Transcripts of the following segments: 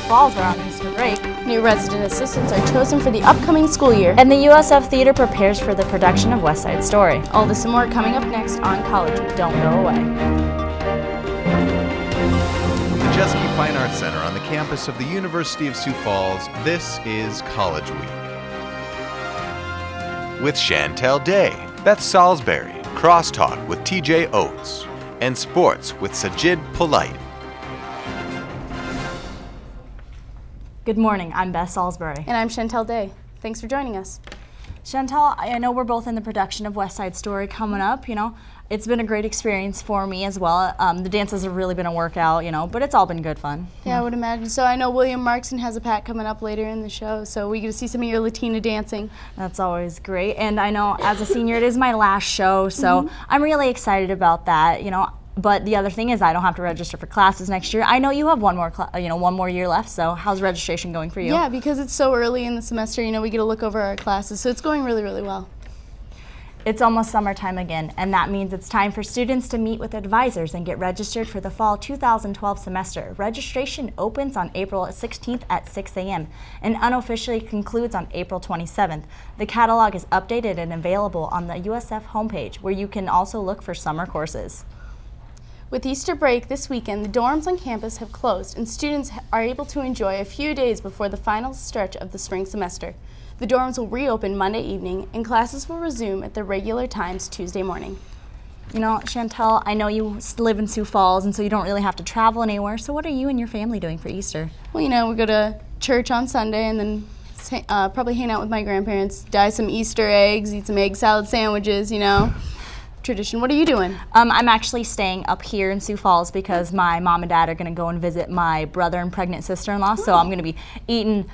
Falls are on Easter break. New resident assistants are chosen for the upcoming school year. And the USF Theater prepares for the production of West Side Story. All this and more coming up next on College Week. Don't go away. From the Jeske Fine Arts Center on the campus of the University of Sioux Falls, this is College Week. With Chantel Day, Beth Salisbury, Crosstalk with TJ Oates, and Sports with Sajid Polite. Good morning, I'm Beth Salisbury. And I'm Chantel Day. Thanks for joining us. Chantel, I know we're both in the production of West Side Story coming up, It's been a great experience for me as well. The dances have really been a workout, but it's all been good fun. Yeah, I would imagine. So I know William Markson has a pack coming up later in the show, so we get to see some of your Latina dancing. That's always great. And I know as a senior, it is my last show, so I'm really excited about that, But the other thing is I don't have to register for classes next year. I know you have one more year left, so how's registration going for you? Yeah, because it's so early in the semester, we get to look over our classes, so it's going really, really well. It's almost summertime again, and that means it's time for students to meet with advisors and get registered for the fall 2012 semester. Registration opens on April 16th at 6 a.m. and unofficially concludes on April 27th. The catalog is updated and available on the USF homepage, where you can also look for summer courses. With Easter break this weekend, the dorms on campus have closed, and students are able to enjoy a few days before the final stretch of the spring semester. The dorms will reopen Monday evening, and classes will resume at their regular times Tuesday morning. Chantel, I know you live in Sioux Falls, and so you don't really have to travel anywhere. So what are you and your family doing for Easter? Well, we go to church on Sunday, and then probably hang out with my grandparents, dye some Easter eggs, eat some egg salad sandwiches, Tradition. What are you doing? I'm actually staying up here in Sioux Falls because my mom and dad are going to go and visit my brother and pregnant sister-in-law, so I'm going to be eating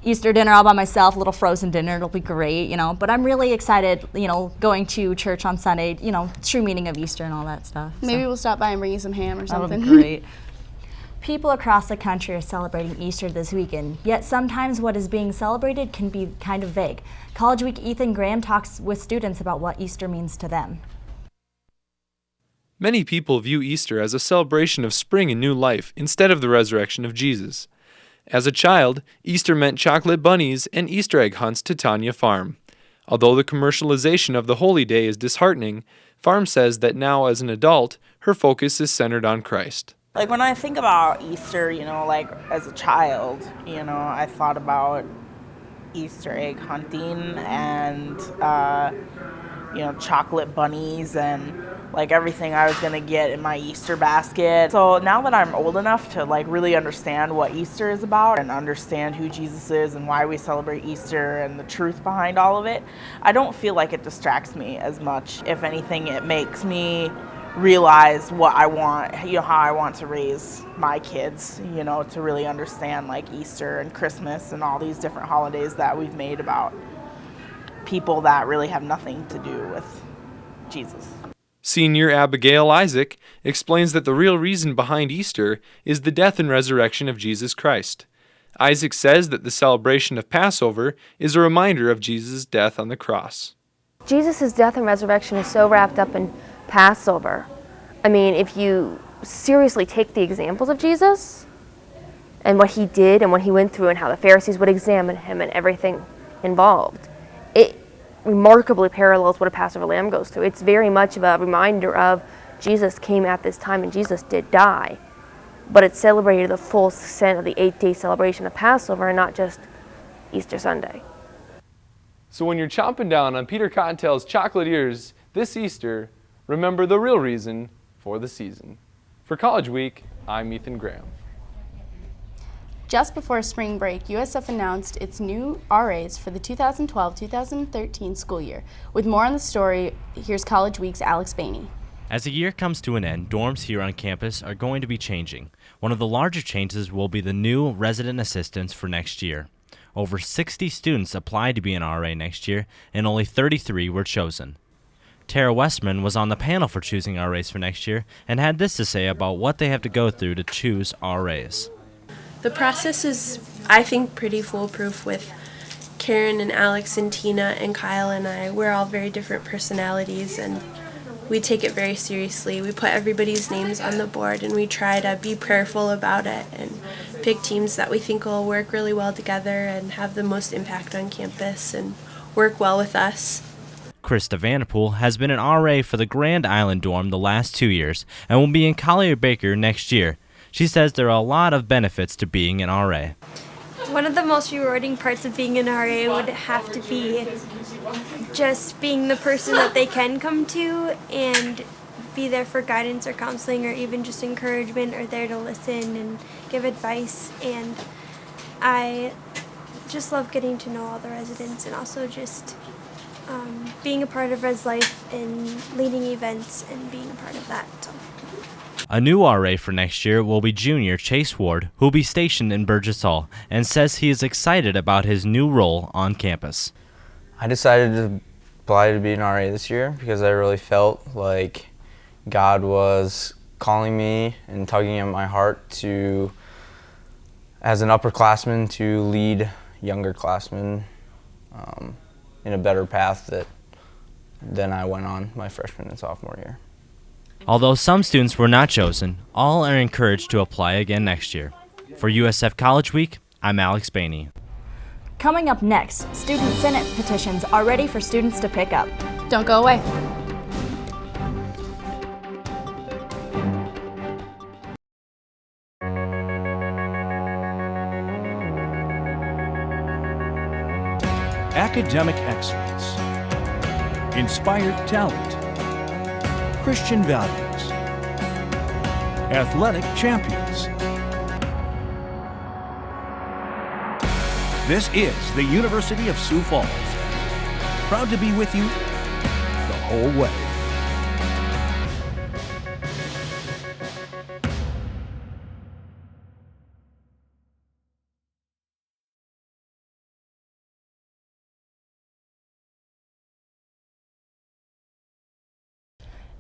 Easter dinner all by myself, a little frozen dinner. It'll be great, But I'm really excited, going to church on Sunday, true meaning of Easter and all that stuff. Maybe we'll stop by and bring you some ham or something. That'll be great. People across the country are celebrating Easter this weekend, yet sometimes what is being celebrated can be kind of vague. College Week Ethan Graham talks with students about what Easter means to them. Many people view Easter as a celebration of spring and new life instead of the resurrection of Jesus. As a child, Easter meant chocolate bunnies and Easter egg hunts to Tanya Farm. Although the commercialization of the holy day is disheartening, Farm says that now as an adult, her focus is centered on Christ. When I think about Easter, as a child, I thought about Easter egg hunting and, chocolate bunnies and everything I was going to get in my Easter basket. So now that I'm old enough to really understand what Easter is about and understand who Jesus is and why we celebrate Easter and the truth behind all of it, I don't feel like it distracts me as much. If anything, it makes me realize what I want, how I want to raise my kids, to really understand Easter and Christmas and all these different holidays that we've made about people that really have nothing to do with Jesus. Senior Abigail Isaac explains that the real reason behind Easter is the death and resurrection of Jesus Christ. Isaac says that the celebration of Passover is a reminder of Jesus' death on the cross. Jesus' death and resurrection is so wrapped up in Passover. If you seriously take the examples of Jesus and what he did and what he went through and how the Pharisees would examine him and everything involved, it remarkably parallels what a Passover lamb goes through. It's very much of a reminder of Jesus came at this time and Jesus did die, but it celebrated the full extent of the 8-day celebration of Passover and not just Easter Sunday. So when you're chomping down on Peter Cottontail's chocolate ears this Easter, remember the real reason for the season. For College Week, I'm Ethan Graham. Just before spring break, USF announced its new RAs for the 2012-2013 school year. With more on the story, here's College Week's Alex Bainey. As the year comes to an end, dorms here on campus are going to be changing. One of the larger changes will be the new resident assistants for next year. Over 60 students applied to be an RA next year, and only 33 were chosen. Tara Westman was on the panel for choosing RAs for next year and had this to say about what they have to go through to choose RAs. The process is, I think, pretty foolproof with Karen and Alex and Tina and Kyle and I. We're all very different personalities, and we take it very seriously. We put everybody's names on the board and we try to be prayerful about it and pick teams that we think will work really well together and have the most impact on campus and work well with us. Krista Vanderpool has been an RA for the Grand Island dorm the last 2 years and will be in Collier Baker next year. She says there are a lot of benefits to being an RA. One of the most rewarding parts of being an RA would have to be just being the person that they can come to and be there for guidance or counseling or even just encouragement, or there to listen and give advice. And I just love getting to know all the residents and also just being a part of Res Life and leading events and being a part of that. So. A new RA for next year will be junior Chase Ward, who will be stationed in Burgess Hall, and says he is excited about his new role on campus. I decided to apply to be an RA this year because I really felt like God was calling me and tugging at my heart to, as an upperclassman, to lead younger classmen in a better path than I went on my freshman and sophomore year. Although some students were not chosen, all are encouraged to apply again next year. For USF College Week, I'm Alex Bainey. Coming up next, Student Senate petitions are ready for students to pick up. Don't go away. Academic excellence, inspired talent, Christian values, athletic champions. This is the University of Sioux Falls. Proud to be with you the whole way.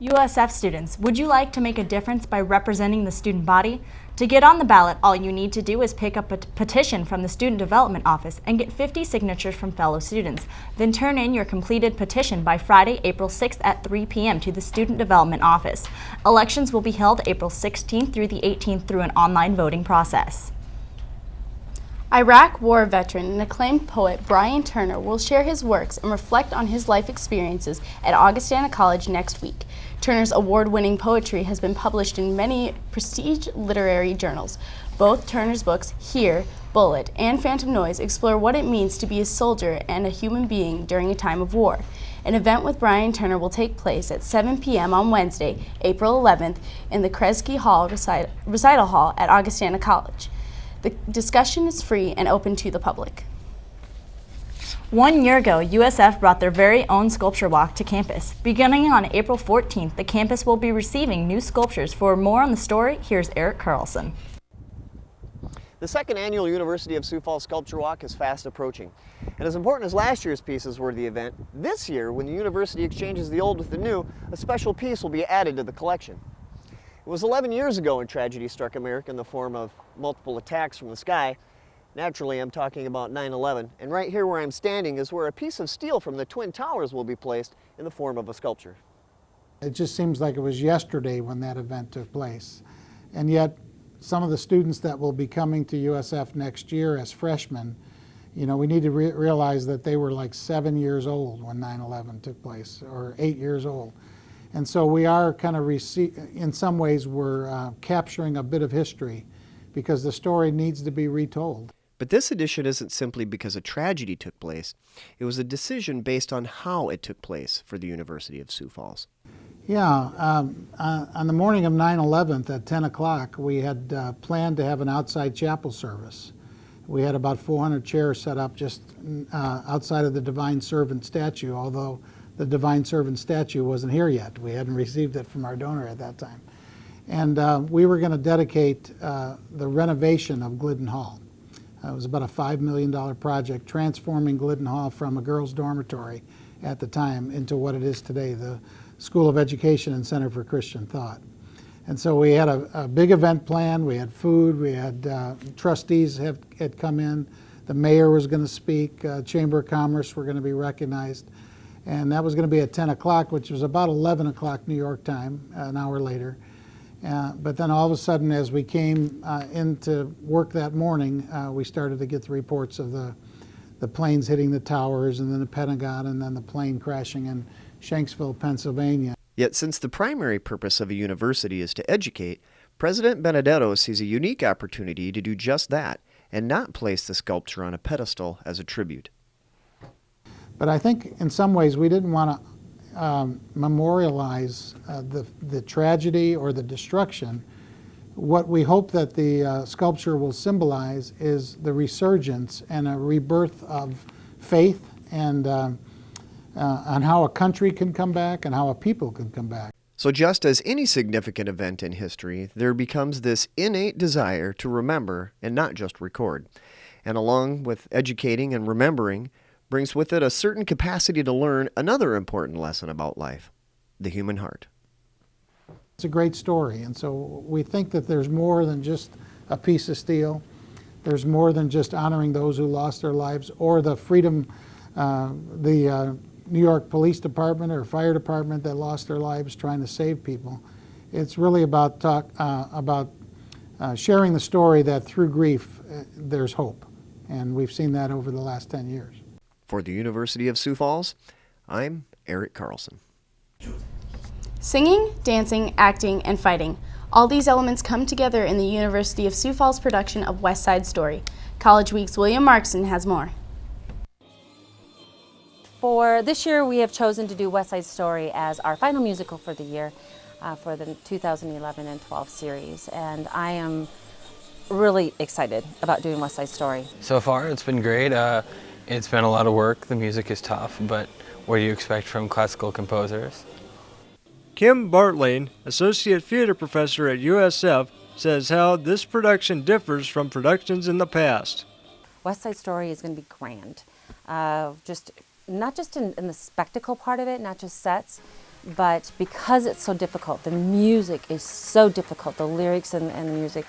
USF students, would you like to make a difference by representing the student body? To get on the ballot, all you need to do is pick up a petition from the Student Development Office and get 50 signatures from fellow students. Then turn in your completed petition by Friday, April 6th at 3 p.m. to the Student Development Office. Elections will be held April 16th through the 18th through an online voting process. Iraq War veteran and acclaimed poet Brian Turner will share his works and reflect on his life experiences at Augustana College next week. Turner's award-winning poetry has been published in many prestige literary journals. Both Turner's books, Here, Bullet, and Phantom Noise, explore what it means to be a soldier and a human being during a time of war. An event with Brian Turner will take place at 7 p.m. on Wednesday, April 11th, in the Kresge Hall Recital Hall at Augustana College. The discussion is free and open to the public. 1 year ago, USF brought their very own sculpture walk to campus. Beginning on April 14th, the campus will be receiving new sculptures. For more on the story, here's Eric Carlson. The second annual University of Sioux Falls Sculpture Walk is fast approaching. And as important as last year's pieces were to the event, this year, when the university exchanges the old with the new, a special piece will be added to the collection. It was 11 years ago when tragedy struck America in the form of multiple attacks from the sky. Naturally, I'm talking about 9/11, and right here where I'm standing is where a piece of steel from the Twin Towers will be placed in the form of a sculpture. It just seems like it was yesterday when that event took place. And yet, some of the students that will be coming to USF next year as freshmen, you know, we need to realize that they were like 7 years old when 9/11 took place, or 8 years old. And so we are kind of, in some ways, we're capturing a bit of history because the story needs to be retold. But this edition isn't simply because a tragedy took place. It was a decision based on how it took place for the University of Sioux Falls. Yeah, on the morning of 9/11 at 10 o'clock, we had planned to have an outside chapel service. We had about 400 chairs set up just outside of the Divine Servant statue, although the Divine Servant statue wasn't here yet. We hadn't received it from our donor at that time. And we were going to dedicate the renovation of Glidden Hall. It was about a $5 million project, transforming Glidden Hall from a girls' dormitory at the time into what it is today, the School of Education and Center for Christian Thought. And so we had a big event planned. We had food. We had trustees had come in. The mayor was going to speak. Chamber of Commerce were going to be recognized. And that was going to be at 10 o'clock, which was about 11 o'clock New York time, an hour later. But then all of a sudden, as we came into work that morning, we started to get the reports of the planes hitting the towers, and then the Pentagon, and then the plane crashing in Shanksville, Pennsylvania. Yet since the primary purpose of a university is to educate, President Benedetto sees a unique opportunity to do just that and not place the sculpture on a pedestal as a tribute. But I think in some ways we didn't want to memorialize the tragedy or the destruction. What we hope that the sculpture will symbolize is the resurgence and a rebirth of faith, and on how a country can come back and how a people can come back. So just as any significant event in history, there becomes this innate desire to remember and not just record. And along with educating and remembering, brings with it a certain capacity to learn another important lesson about life, the human heart. It's a great story, and so we think that there's more than just a piece of steel. There's more than just honoring those who lost their lives, or the freedom, the New York Police Department or Fire Department that lost their lives trying to save people. It's really about sharing the story that through grief there's hope, and we've seen that over the last 10 years. For the University of Sioux Falls, I'm Eric Carlson. Singing, dancing, acting, and fighting. All these elements come together in the University of Sioux Falls production of West Side Story. College Week's William Markson has more. For this year, we have chosen to do West Side Story as our final musical for the year, for the 2011 and 12 series. And I am really excited about doing West Side Story. So far, it's been great. It's been a lot of work. The music is tough, but what do you expect from classical composers? Kim Bartling, Associate Theater Professor at USF, says how this production differs from productions in the past. West Side Story is going to be grand. Not just in the spectacle part of it, not just sets, but because it's so difficult. The music is so difficult, the lyrics and the music,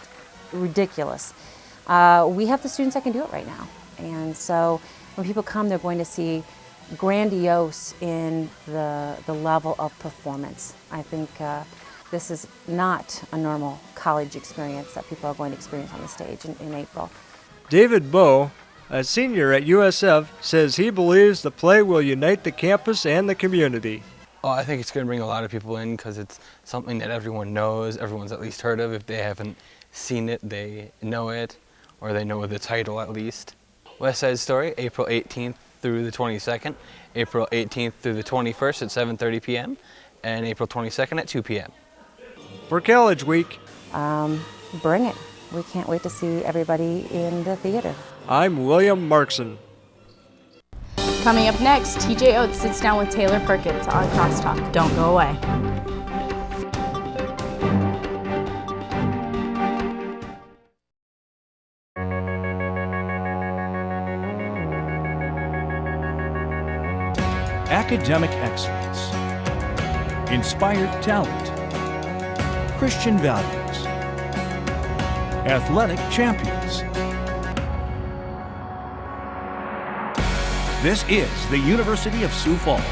ridiculous. We have the students that can do it right now. And so when people come, they're going to see grandiose in the level of performance. I think this is not a normal college experience that people are going to experience on the stage in April. David Bowe, a senior at USF, says he believes the play will unite the campus and the community. Oh, I think it's going to bring a lot of people in because it's something that everyone knows, everyone's at least heard of. If they haven't seen it, they know it, or they know the title at least. West Side Story, April 18th through the 22nd, April 18th through the 21st at 7:30 p.m., and April 22nd at 2 p.m. For College Week, bring it. We can't wait to see everybody in the theater. I'm William Markson. Coming up next, TJ Oates sits down with Taylor Perkins on Crosstalk. Don't go away. Academic excellence, inspired talent, Christian values, athletic champions. This is the University of Sioux Falls,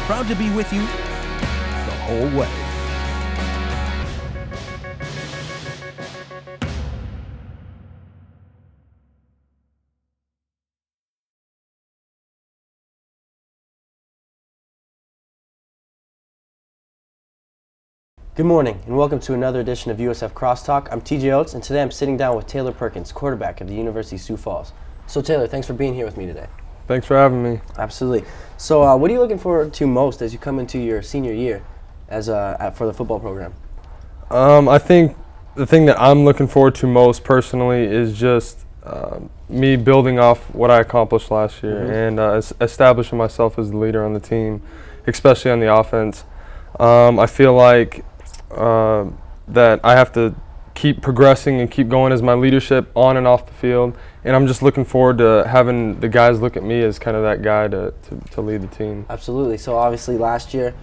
proud to be with you the whole way. Good morning, and welcome to another edition of USF Crosstalk. I'm TJ Oates, and today I'm sitting down with Taylor Perkins, quarterback of the University of Sioux Falls. So Taylor, thanks for being here with me today. Thanks for having me. Absolutely. So what are you looking forward to most as you come into your senior year as for the football program? I think the thing that I'm looking forward to most personally is just me building off what I accomplished last year and establishing myself as the leader on the team, especially on the offense. I feel like that I have to keep progressing and keep going as my leadership on and off the field, and I'm just looking forward to having the guys look at me as kind of that guy to lead the team. Absolutely. So obviously last year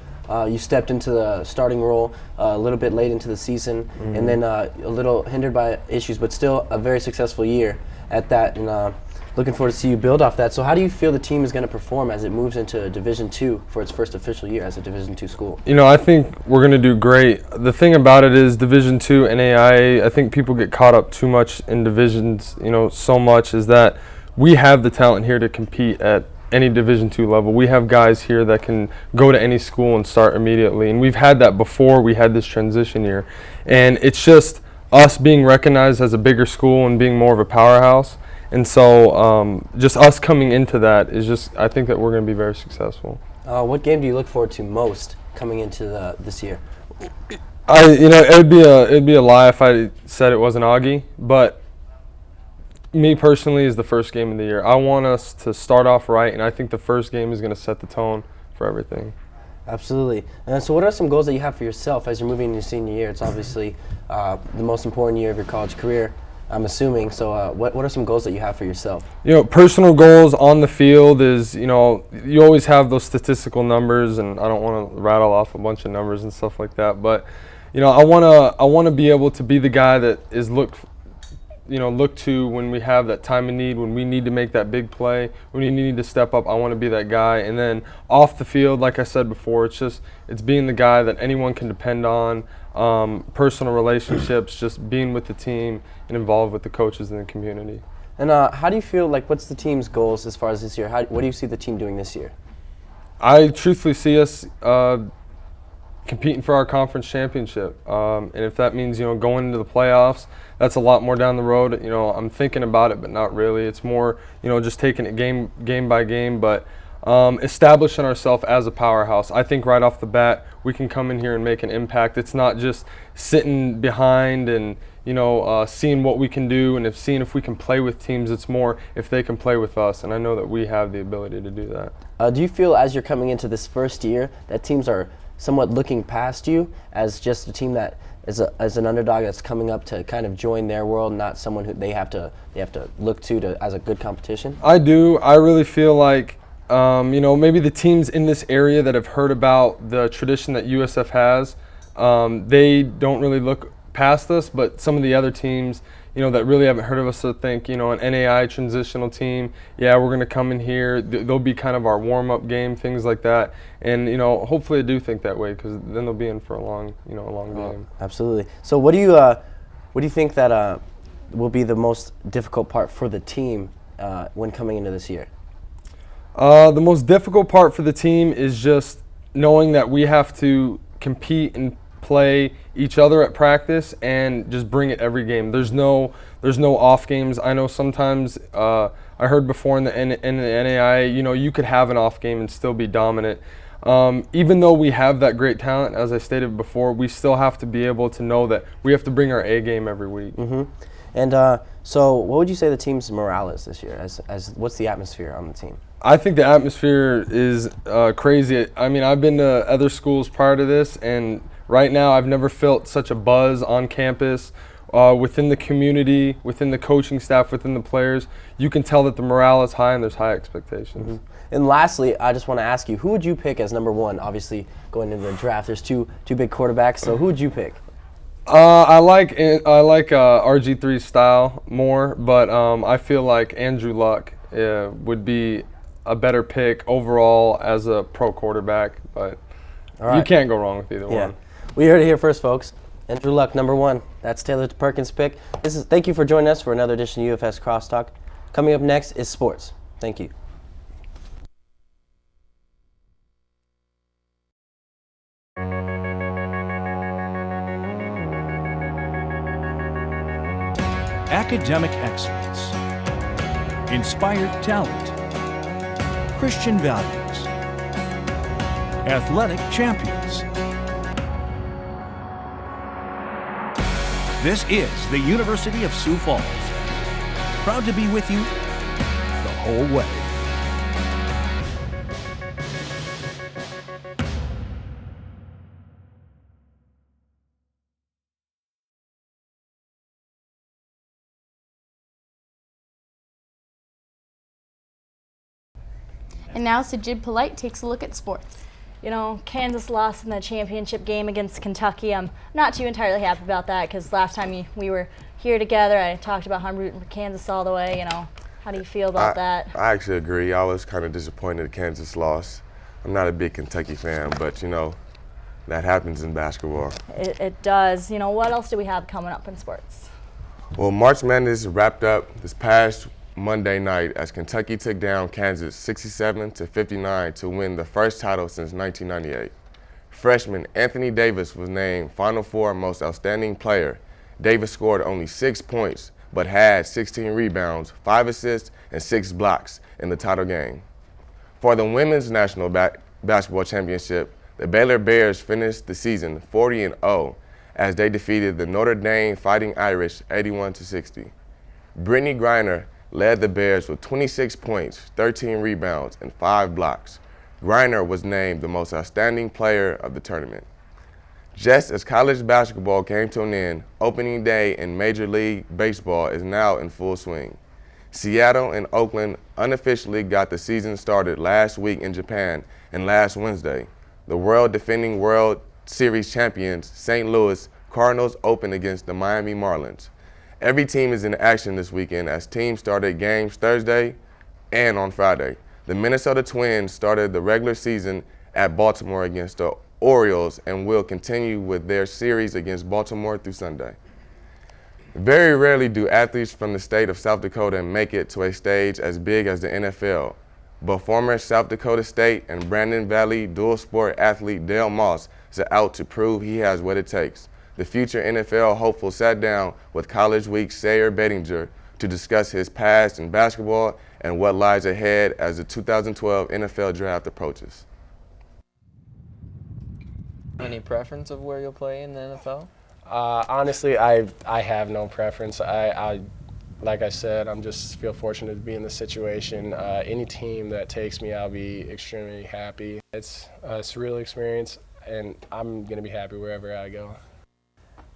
you stepped into the starting role a little bit late into the season, and then a little hindered by issues, but still a very successful year at that. And looking forward to see you build off that. So how do you feel the team is going to perform as it moves into Division II for its first official year as a Division II school? You know, I think we're going to do great. The thing about it is Division II and AIA, I think people get caught up too much in divisions, you know, so much is that we have the talent here to compete at any Division II level. We have guys here that can go to any school and start immediately. And we've had that before we had this transition year. And it's just us being recognized as a bigger school and being more of a powerhouse. And so just us coming into that is just, I think that we're going to be very successful. What game do you look forward to most coming into this year? You know, it'd be a lie if I said it wasn't Augie, but me personally is the first game of the year. I want us to start off right, and I think the first game is going to set the tone for everything. Absolutely. And so what are some goals that you have for yourself as you're moving into your senior year? It's obviously the most important year of your college career, I'm assuming. So what are some goals that you have for yourself? You know, personal goals on the field is, you know, you always have those statistical numbers, and I don't want to rattle off a bunch of numbers and stuff like that, but, you know, I want to be able to be the guy that is looked to when we have that time of need, when we need to make that big play, when we need to step up. I want to be that guy. And then off the field, like I said before, it's being the guy that anyone can depend on, personal relationships, just being with the team and involved with the coaches and the community. And how do you feel, like, what's the team's goals as far as this year? What do you see the team doing this year? I truthfully see us competing for our conference championship. And if that means, you know, going into the playoffs, that's a lot more down the road. You know, I'm thinking about it, but not really. It's more, you know, just taking it game by game, but establishing ourselves as a powerhouse. I think right off the bat, we can come in here and make an impact. It's not just sitting behind and, you know, seeing what we can do and seeing if we can play with teams. It's more if they can play with us, and I know that we have the ability to do that. Do you feel as you're coming into this first year that teams are somewhat looking past you as just a team that is as an underdog that's coming up to kind of join their world, not someone who they have to look to as a good competition? I do. I really feel like you know, maybe the teams in this area that have heard about the tradition that USF has, they don't really look past us, but some of the other teams, you know, that really haven't heard of us, so think, you know, an NAI transitional team, yeah, we're going to come in here, they'll be kind of our warm-up game, things like that. And, you know, hopefully I do think that way, because then they'll be in for a long game. Absolutely. So what do you think that will be the most difficult part for the team when coming into this year? The most difficult part for the team is just knowing that we have to compete and play each other at practice and just bring it every game. There's no off games. I know sometimes I heard before in the NAIA, you know, you could have an off game and still be dominant. Even though we have that great talent, as I stated before, we still have to be able to know that we have to bring our A game every week. Mm-hmm. And so what would you say the team's morale is this year? As what's the atmosphere on the team? I think the atmosphere is crazy. I mean, I've been to other schools prior to this, and right now I've never felt such a buzz on campus, within the community, within the coaching staff, within the players. You can tell that the morale is high and there's high expectations. Mm-hmm. And lastly, I just want to ask you, who would you pick as number one? Obviously, going into the draft, there's two big quarterbacks, so who would you pick? I like RG3's style more, but I feel like Andrew Luck would be a better pick overall as a pro quarterback, but you can't go wrong with either one. We heard it here first, folks. Andrew Luck, number one. That's Taylor Perkins' pick. Thank you for joining us for another edition of UFS Crosstalk. Coming up next is sports. Thank you. Academic excellence, inspired talent, Christian values, athletic champions. This is the University of Sioux Falls. Proud to be with you the whole way. And now Sajid Polite takes a look at sports. You know, Kansas lost in the championship game against Kentucky. I'm not too entirely happy about that because last time we were here together, I talked about how I'm rooting for Kansas all the way. You know, How do you feel about that? I actually agree. I was kind of disappointed Kansas lost. I'm not a big Kentucky fan, but you know, that happens in basketball. It does. You know, what else do we have coming up in sports? Well, March Madness wrapped up this past Monday night as Kentucky took down Kansas 67-59 to win the first title since 1998. Freshman Anthony Davis was named Final Four Most Outstanding Player. Davis scored only 6 points, but had 16 rebounds, 5 assists, and 6 blocks in the title game. For the Women's National Basketball Championship, the Baylor Bears finished the season 40-0 as they defeated the Notre Dame Fighting Irish 81-60. Brittany Griner led the Bears with 26 points, 13 rebounds, and 5 blocks. Griner was named the most outstanding player of the tournament. Just as college basketball came to an end, opening day in Major League Baseball is now in full swing. Seattle and Oakland unofficially got the season started last week in Japan, and last Wednesday, the defending World Series champions St. Louis Cardinals opened against the Miami Marlins. Every team is in action this weekend as teams started games Thursday and on Friday. The Minnesota Twins started the regular season at Baltimore against the Orioles and will continue with their series against Baltimore through Sunday. Very rarely do athletes from the state of South Dakota make it to a stage as big as the NFL, but former South Dakota State and Brandon Valley dual sport athlete Dale Moss is out to prove he has what it takes. The future NFL hopeful sat down with College Week's Sayer Bettinger to discuss his past in basketball and what lies ahead as the 2012 NFL Draft approaches. Any preference of where you'll play in the NFL? Honestly, I have no preference. Like I said, I'm just feel fortunate to be in this situation. Any team that takes me, I'll be extremely happy. It's a surreal experience, and I'm going to be happy wherever I go.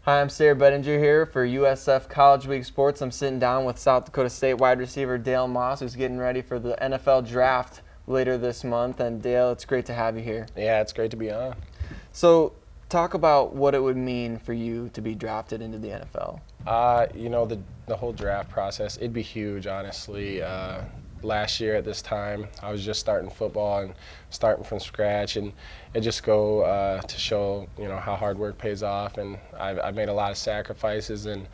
Hi, I'm Sayer Bettinger here for USF College Week Sports. I'm sitting down with South Dakota State wide receiver Dale Moss, who's getting ready for the NFL Draft later this month. And Dale, it's great to have you here. Yeah, it's great to be on. So, talk about what it would mean for you to be drafted into the NFL. You know, the whole draft process, it'd be huge, honestly. Last year at this time, I was just starting football and starting from scratch, and it just go to show, you know, how hard work pays off. And I've made a lot of sacrifices, and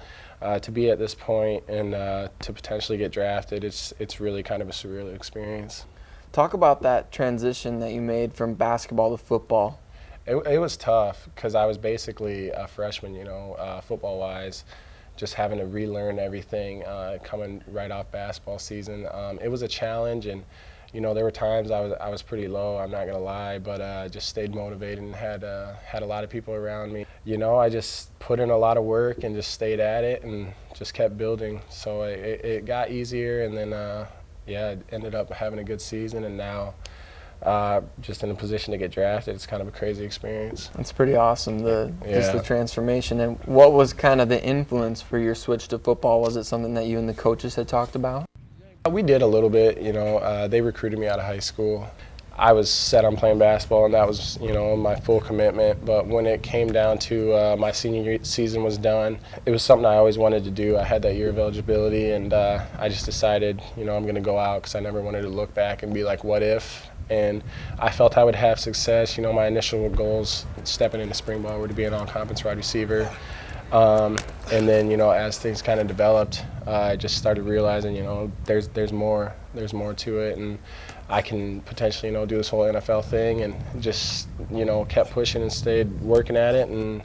to be at this point and to potentially get drafted, it's really kind of a surreal experience. Talk about that transition that you made from basketball to football. It was tough because I was basically a freshman, you know, football-wise, just having to relearn everything coming right off basketball season. It was a challenge, and you know, there were times I was pretty low, I'm not gonna lie, but just stayed motivated and had a lot of people around me. You know, I just put in a lot of work and just stayed at it and just kept building. So it got easier, and then yeah, I ended up having a good season, and now just in a position to get drafted. It's kind of a crazy experience. It's pretty awesome, just the transformation. And what was kind of the influence for your switch to football? Was it something that you and the coaches had talked about? We did a little bit, you know. They recruited me out of high school. I was set on playing basketball, and that was, you know, my full commitment. But when it came down to my senior season was done, it was something I always wanted to do. I had that year of eligibility, and I just decided, you know, I'm going to go out because I never wanted to look back and be like, what if? And I felt I would have success. You know, my initial goals stepping into spring ball were to be an all-conference wide receiver. And then, you know, as things kind of developed, I just started realizing, you know, there's more to it, and I can potentially, you know, do this whole NFL thing, and just, you know, kept pushing and stayed working at it. And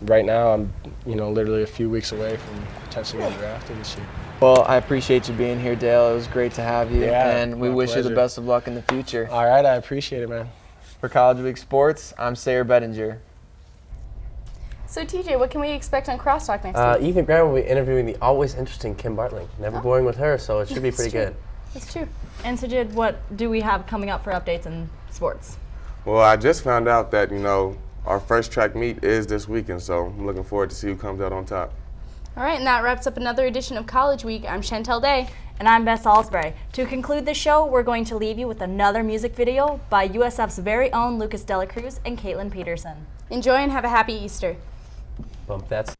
right now I'm, you know, literally a few weeks away from potentially getting drafted this year. Well, I appreciate you being here, Dale. It was great to have you, and we wish you the best of luck in the future. All right, I appreciate it, man. For College Week Sports, I'm Sayer Bettinger. So, TJ, what can we expect on Crosstalk next week? Ethan Graham will be interviewing the always interesting Kim Bartling. Never boring with her, so it should be pretty good. That's true. And Sajid, what do we have coming up for updates in sports? Well, I just found out that, you know, our first track meet is this weekend, so I'm looking forward to see who comes out on top. All right, and that wraps up another edition of College Week. I'm Chantel Day. And I'm Bess Salisbury. To conclude the show, we're going to leave you with another music video by USF's very own Lucas Dela Cruz and Caitlin Peterson. Enjoy and have a happy Easter. Bump that.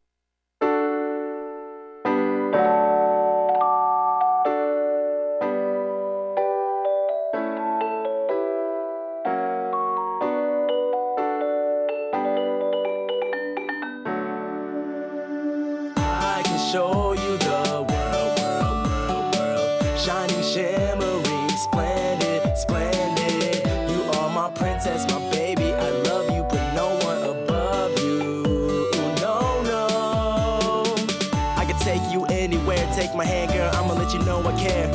shining, shimmering, splendid, splendid. You are my princess, my baby. I love you, but no one above you. No, no. I can take you anywhere. Take my hand, girl. I'ma let you know I care.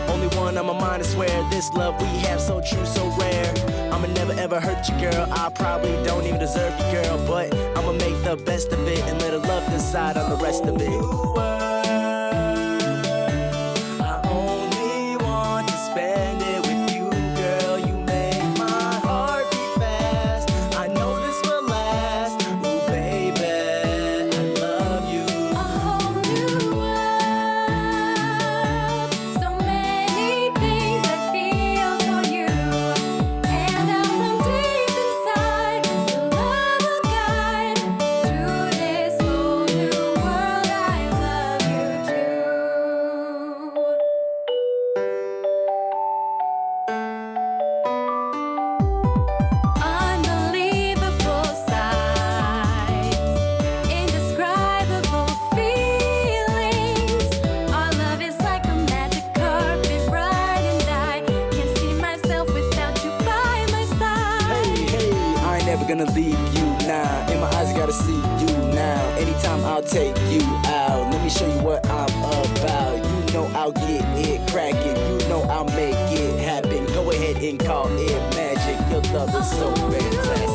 Only one on my mind, I swear. This love we have, so true, so rare. I'ma never ever hurt you, girl. I probably don't even deserve you, girl, but I'ma make the best of it and let her love decide on the rest of it. I only want to spend it with you, girl. You make my heart beat fast. I know this will last. Ooh, baby, I love you. A whole new world. So many things I feel for you. And out from deep inside, your love will guide through this whole new world. I love you too. Unbelievable sights, indescribable feelings. Our love is like a magic carpet ride, and I can't see myself without you by my side. Hey, I ain't never gonna leave you now. In my eyes, I gotta see you now. Anytime I'll take you out. Let me show you what I'm about. You know I'll get it cracking. You know I'll make it happen. Go ahead and call it magic. Your love is so fantastic.